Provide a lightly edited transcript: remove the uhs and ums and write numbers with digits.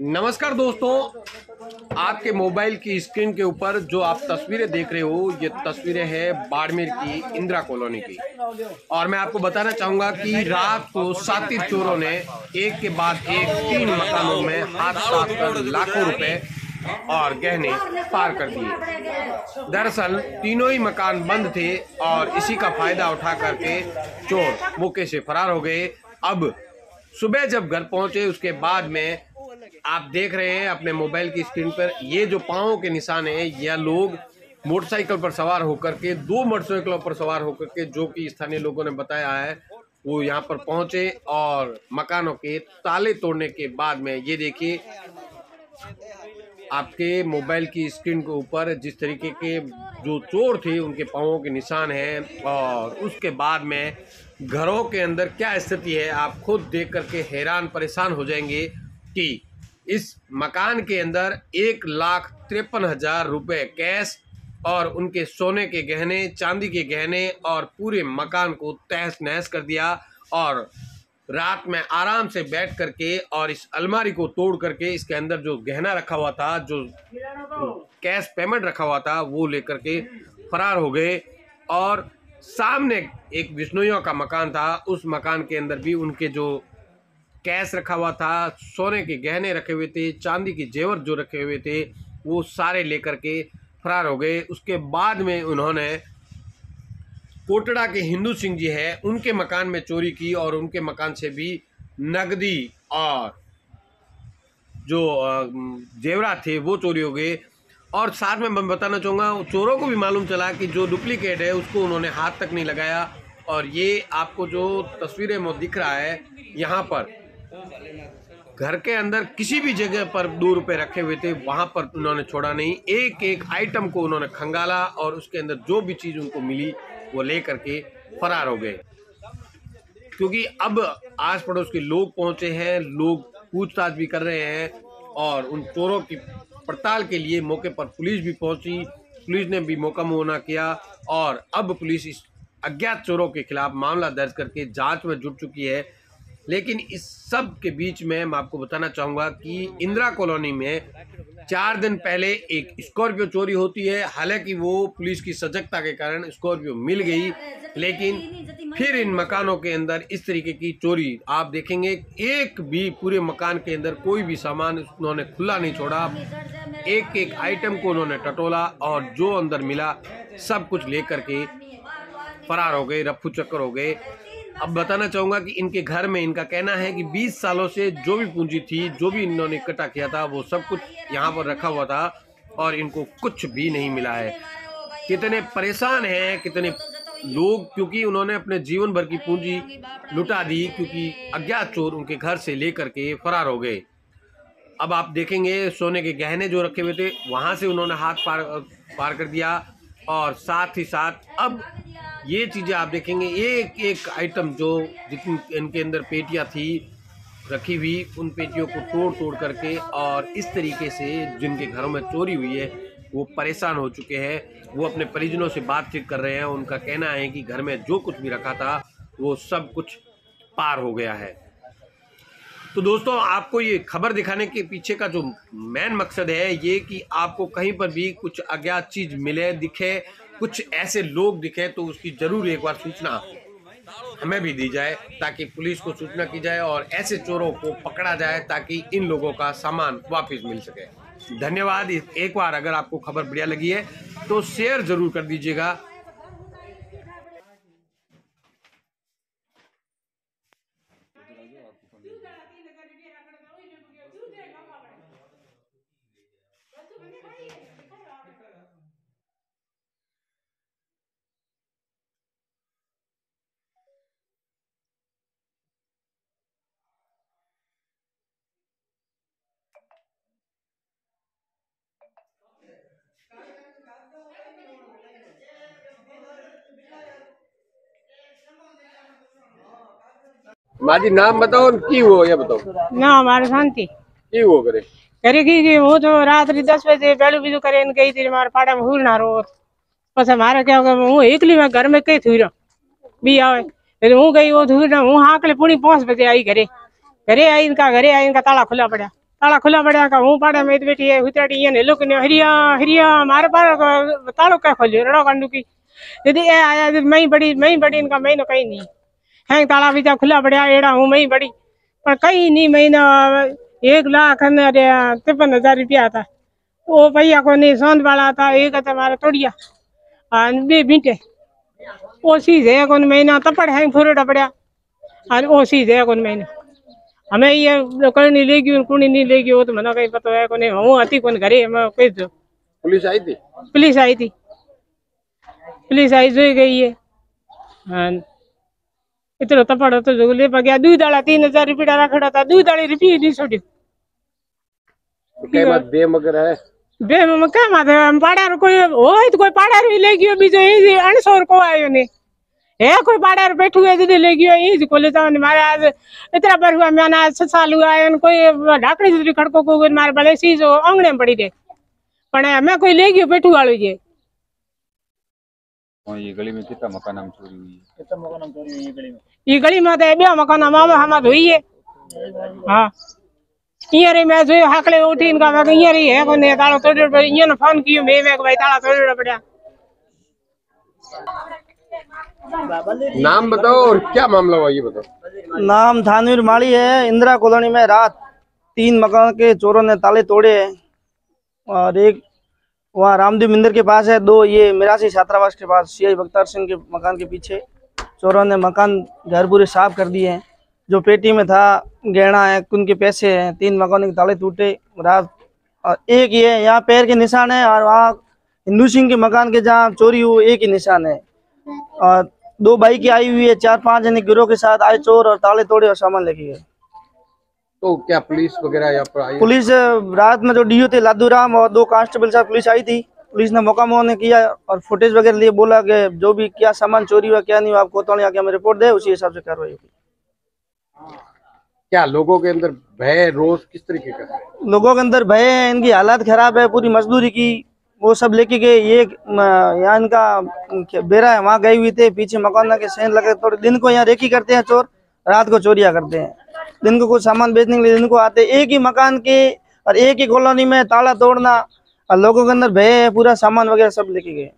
नमस्कार दोस्तों, आपके मोबाइल की स्क्रीन के ऊपर जो आप तस्वीरें देख रहे हो, ये तस्वीरें हैं बाड़मेर की इंदिरा कॉलोनी की। और मैं आपको बताना चाहूंगा कि रात को शातिर चोरों ने एक के बाद एक 3 मकानों में हाथ साफ कर लाखों रुपए और गहने पार कर दिए। दरअसल तीनों ही मकान बंद थे और इसी का फायदा उठा करके चोर मौके से फरार हो गए। अब सुबह जब घर पहुंचे उसके बाद में आप देख रहे हैं अपने मोबाइल की स्क्रीन पर ये जो पांवों के निशान है, यह लोग मोटरसाइकिल पर सवार होकर के 2 मोटरसाइकिलों पर सवार होकर के, जो कि स्थानीय लोगों ने बताया है, वो यहाँ पर पहुंचे और मकानों के ताले तोड़ने के बाद में ये देखिए आपके मोबाइल की स्क्रीन के ऊपर जिस तरीके के जो चोर थे उनके पांवों के निशान हैं। और उसके बाद में घरों के अंदर क्या स्थिति है आप खुद देख करके हैरान परेशान हो जाएंगे कि इस मकान के अंदर 1,53,000 रुपये कैश और उनके सोने के गहने, चांदी के गहने और पूरे मकान को तहस नहस कर दिया। और रात में आराम से बैठ करके और इस अलमारी को तोड़ करके इसके अंदर जो गहना रखा हुआ था, जो कैश पेमेंट रखा हुआ था, वो लेकर के फरार हो गए। और सामने एक बिश्नोइयों का मकान था, उस मकान के अंदर भी उनके जो कैश रखा हुआ था, सोने के गहने रखे हुए थे, चांदी के जेवर जो रखे हुए थे, वो सारे लेकर के फरार हो गए। उसके बाद में उन्होंने कोटड़ा के हिंदू सिंह जी है उनके मकान में चोरी की और उनके मकान से भी नगदी और जो जेवरात थे वो चोरी हो गए। और साथ में मैं बताना चाहूँगा, चोरों को भी मालूम चला कि जो डुप्लीकेट है उसको उन्होंने हाथ तक नहीं लगाया। और ये आपको जो तस्वीरें में दिख रहा है, यहाँ पर घर के अंदर किसी भी जगह पर 2 रुपये रखे हुए थे, वहाँ पर उन्होंने छोड़ा नहीं। एक एक आइटम को उन्होंने खंगाला और उसके अंदर जो भी चीज़ उनको मिली वो ले करके फरार हो गए। क्योंकि अब आस पड़ोस के लोग पहुँचे हैं, लोग पूछताछ भी कर रहे हैं और उन चोरों की पड़ताल के लिए मौके पर पुलिस भी पहुंची। पुलिस ने भी मौका मुआयना किया और अब पुलिस इस अज्ञात चोरों के खिलाफ मामला दर्ज करके जांच में जुट चुकी है। लेकिन इस सब के बीच में मैं आपको बताना चाहूँगा कि इंदिरा कॉलोनी में 4 दिन पहले एक स्कॉर्पियो चोरी होती है। हालांकि वो पुलिस की सजगता के कारण स्कॉर्पियो मिल गई, लेकिन फिर इन मकानों के अंदर इस तरीके की चोरी आप देखेंगे। एक भी पूरे मकान के अंदर कोई भी सामान उन्होंने खुला नहीं छोड़ा, एक एक आइटम को उन्होंने टटोला और जो अंदर मिला सब कुछ लेकर के फरार हो गए, रफू चक्कर हो गए। अब बताना चाहूँगा कि इनके घर में इनका कहना है कि 20 सालों से जो भी पूंजी थी, जो भी इन्होंने इकट्ठा किया था, वो सब कुछ यहाँ पर रखा हुआ था और इनको कुछ भी नहीं मिला है। कितने परेशान हैं कितने लोग, क्योंकि उन्होंने अपने जीवन भर की पूंजी लुटा दी, क्योंकि अज्ञात चोर उनके घर से लेकर के फरार हो गए। अब आप देखेंगे सोने के गहने जो रखे हुए थे वहाँ से उन्होंने हाथ पार कर दिया। और साथ ही साथ अब ये चीज़ें आप देखेंगे, एक एक आइटम जो जितनी इनके अंदर पेटियां थी रखी हुई, उन पेटियों को तोड़ करके और इस तरीके से जिनके घरों में चोरी हुई है वो परेशान हो चुके हैं। वो अपने परिजनों से बातचीत कर रहे हैं। उनका कहना है कि घर में जो कुछ भी रखा था वो सब कुछ पार हो गया है। तो दोस्तों, आपको ये खबर दिखाने के पीछे का जो मेन मकसद है ये कि आपको कहीं पर भी कुछ अज्ञात चीज़ मिले, दिखे, कुछ ऐसे लोग दिखे, तो उसकी जरूर एक बार सूचना हमें भी दी जाए ताकि पुलिस को सूचना की जाए और ऐसे चोरों को पकड़ा जाए ताकि इन लोगों का सामान वापस मिल सके। धन्यवाद। एक बार अगर आपको खबर बढ़िया लगी है तो शेयर जरूर कर दीजिएगा। माजी नाम बताओ की वो ये बताओ ना हमारे शांति की वो करे करेगी कि वो तो रात्रि 10 बजे पहले भी जो करे गई थी हमारे पाड़ा में हुलना रो बस हमारा क्या होगा। वो एकली में घर में कई थी भी आवे फिर हूँ गई वो थी ना हूँ हाँकले पूरी 5 बजे आई घरे आई इनका ताला खुला पड़ा ताला खुला पड़ा का हूँ पाड़े में बैठी है हुतड़ी ये लोग ने हरिया हरिया मारे पार तालो क्या खोलियो रड़ो कंडू की यदि ए आया मैं बड़ी इनका मैं कहीं नहीं है ताला भी खुला पड़ा एड़ा हूँ मैं बड़ी पर कहीं नहीं महीना 1,53,000 रुपया था वो भैया को नहीं सौंद वाला था एक हमारा तोड़िया बे बीटे वो चीज है कौन महीना तपड़ है फुरड़ा पड़ा और वो चीज है कौन महीना हमें ये करनी लेगी कुणी नहीं लेगी वो तो मना कहीं पता है कौन हूँ अति कौन घरे मैं कह दो पुलिस आई थी पुलिस आई जो गई है हाँ इतना तपड़ तो जो ले पा गया दूध डाला 3,000 रुपया रखड़ा था दूध डाली रुपये नहीं छोड़ी कई बात बे मगर है बे में क्या माथे पाड़ा कोई हो तो कोई पाड़ा ही ले गयो बीजो ये 800 को आयो ने है कोई पाड़ा बैठू है दीदी ले गयो ये को ले जाओ मारे आज इतना पर हुआ मैंने आज 6 साल हुआ है कोई ढाकड़ी जरी खड़को को मारे भले सी जो आंगणे में पड़ी दे पण मैं कोई ले गयो बैठू वालो ये ये गली में कितना मकान हम चोरी हुई है? कितना मकान हम चोरी हुई है गली में? ये गली में तो बे मकान हम धोई है हां इयारे मैं जो हाकले उठी इनका मैं इयारे है कोने ताला तोड़ पर इया ने फोन कियो मैं भाई ताला तोड़ पड़ा। नाम बताओ और क्या मामला हुआ ये बताओ। नाम थानवीर माली है। इंदिरा कॉलोनी में रात 3 मकान के चोरों ने ताले तोड़े हैं और एक वहाँ रामदेव मंदिर के पास है, 2 ये मिरासी छात्रावास के पास सीआई बख्तार सिंह के मकान के पीछे चोरों ने मकान घर पूरे साफ कर दिए हैं। जो पेटी में था गहना है, उनके पैसे हैं, 3 मकानों के ताले टूटे रात। और एक ये यहाँ पैर के निशान है और वहाँ हिंदू सिंह के मकान के जहाँ चोरी हुई एक ही निशान है। और 2 बाइकें आई हुई है, 4-5 जने गिरोह के साथ आए चोर और ताले तोड़े और सामान लेके गए। तो क्या पुलिस वगैरह यहाँ पर आई? पुलिस रात में जो डीओ थे लादूराम और 2 कांस्टेबल साहब पुलिस आई थी। पुलिस ने मौका ने किया और फुटेज वगैरह लिए, बोला कि जो भी क्या सामान चोरी हुआ क्या नहीं हुआ आपको तो आके हमें रिपोर्ट दे, उसी हिसाब से कार्रवाई होगी। क्या लोगों के अंदर भय रोष किस तरीके का है? लोगों के अंदर भय है, इनकी हालात खराब है, पूरी मजदूरी की वो सब लेके गए। ये यहाँ इनका बेरा है, वहाँ गए हुए थे, पीछे मकान के सेन लगे। थोड़े दिन को यहाँ रेकी करते हैं चोर, रात को चोरियां करते हैं। दिन को कुछ सामान बेचने के लिए दिन को आते। एक ही मकान के और एक ही कॉलोनी में ताला तोड़ना और लोगों के अंदर भय है, पूरा सामान वगैरह सब लेके गए।